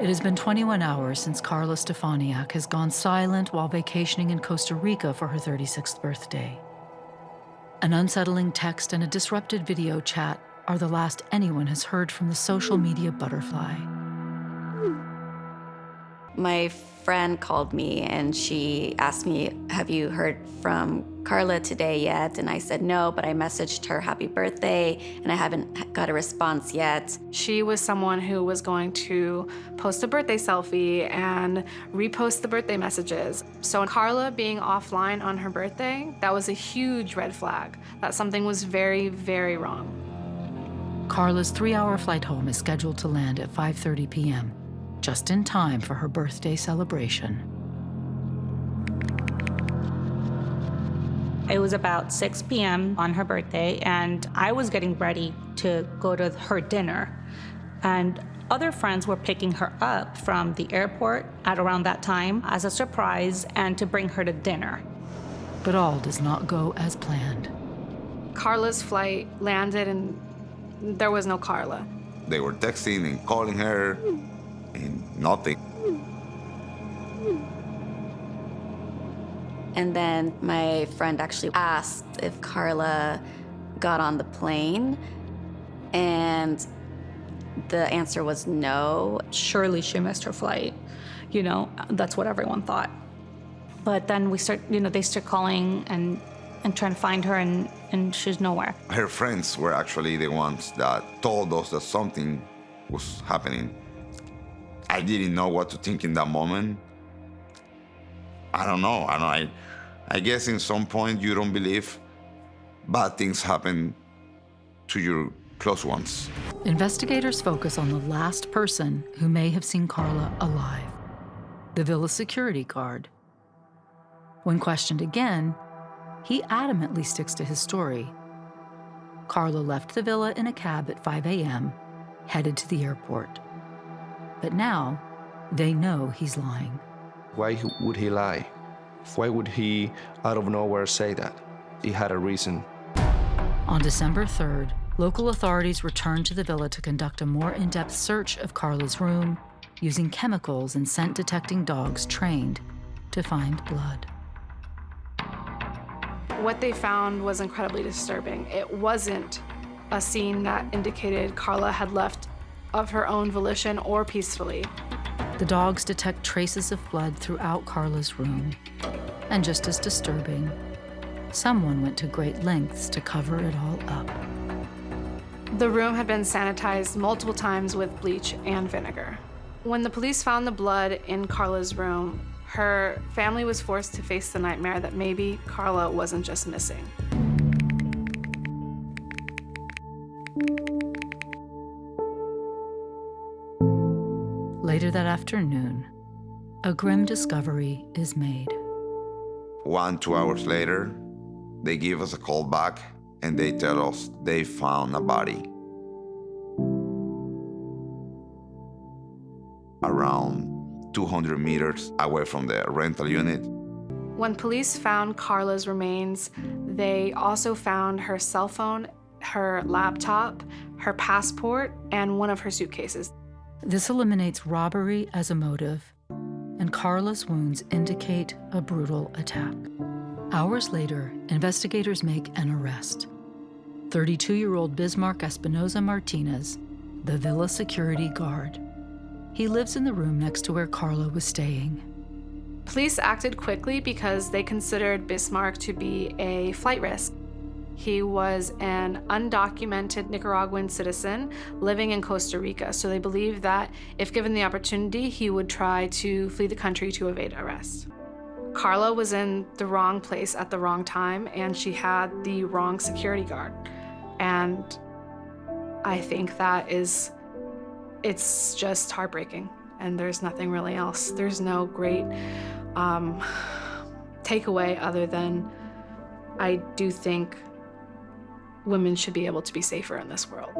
It has been 21 hours since Carla Stefaniak has gone silent while vacationing in Costa Rica for her 36th birthday. An unsettling text and a disrupted video chat are the last anyone has heard from the social media butterfly. My friend called me and she asked me, have you heard from Carla today yet? And I said no, but I messaged her happy birthday and I haven't got a response yet. She was someone who was going to post a birthday selfie and repost the birthday messages. So Carla being offline on her birthday, that was a huge red flag, that something was very, very wrong. Carla's 3-hour flight home is scheduled to land at 5:30 p.m., just in time for her birthday celebration. It was about 6 p.m. on her birthday, and I was getting ready to go to her dinner. And other friends were picking her up from the airport at around that time as a surprise and to bring her to dinner. But all does not go as planned. Carla's flight landed and there was no Carla. They were texting and calling her, and nothing. And then my friend actually asked if Carla got on the plane, and the answer was no. Surely she missed her flight. You know, that's what everyone thought. But then they start calling and trying to find her, and she's nowhere. Her friends were actually the ones that told us that something was happening. I didn't know what to think in that moment. I don't know. I guess in some point you don't believe bad things happen to your close ones. Investigators focus on the last person who may have seen Carla alive, the villa security guard. When questioned again, he adamantly sticks to his story. Carla left the villa in a cab at 5 a.m., headed to the airport. But now, they know he's lying. Why would he lie? Why would he, out of nowhere, say that? He had a reason. On December 3rd, local authorities returned to the villa to conduct a more in-depth search of Carla's room, using chemicals and scent-detecting dogs trained to find blood. What they found was incredibly disturbing. It wasn't a scene that indicated Carla had left of her own volition or peacefully. The dogs detect traces of blood throughout Carla's room. And just as disturbing, someone went to great lengths to cover it all up. The room had been sanitized multiple times with bleach and vinegar. When the police found the blood in Carla's room, her family was forced to face the nightmare that maybe Carla wasn't just missing. Later that afternoon, a grim discovery is made. 1-2 hours later, they give us a call back and they tell us they found a body around 200 meters away from the rental unit. When police found Carla's remains, they also found her cell phone, her laptop, her passport, and one of her suitcases. This eliminates robbery as a motive, and Carla's wounds indicate a brutal attack. Hours later, investigators make an arrest. 32-year-old Bismarck Espinoza Martinez, the villa security guard. He lives in the room next to where Carla was staying. Police acted quickly because they considered Bismarck to be a flight risk. He was an undocumented Nicaraguan citizen living in Costa Rica, so they believed that if given the opportunity, he would try to flee the country to evade arrest. Carla was in the wrong place at the wrong time, and she had the wrong security guard. And I think it's just heartbreaking, and there's nothing really else. There's no great takeaway other than I do think women should be able to be safer in this world.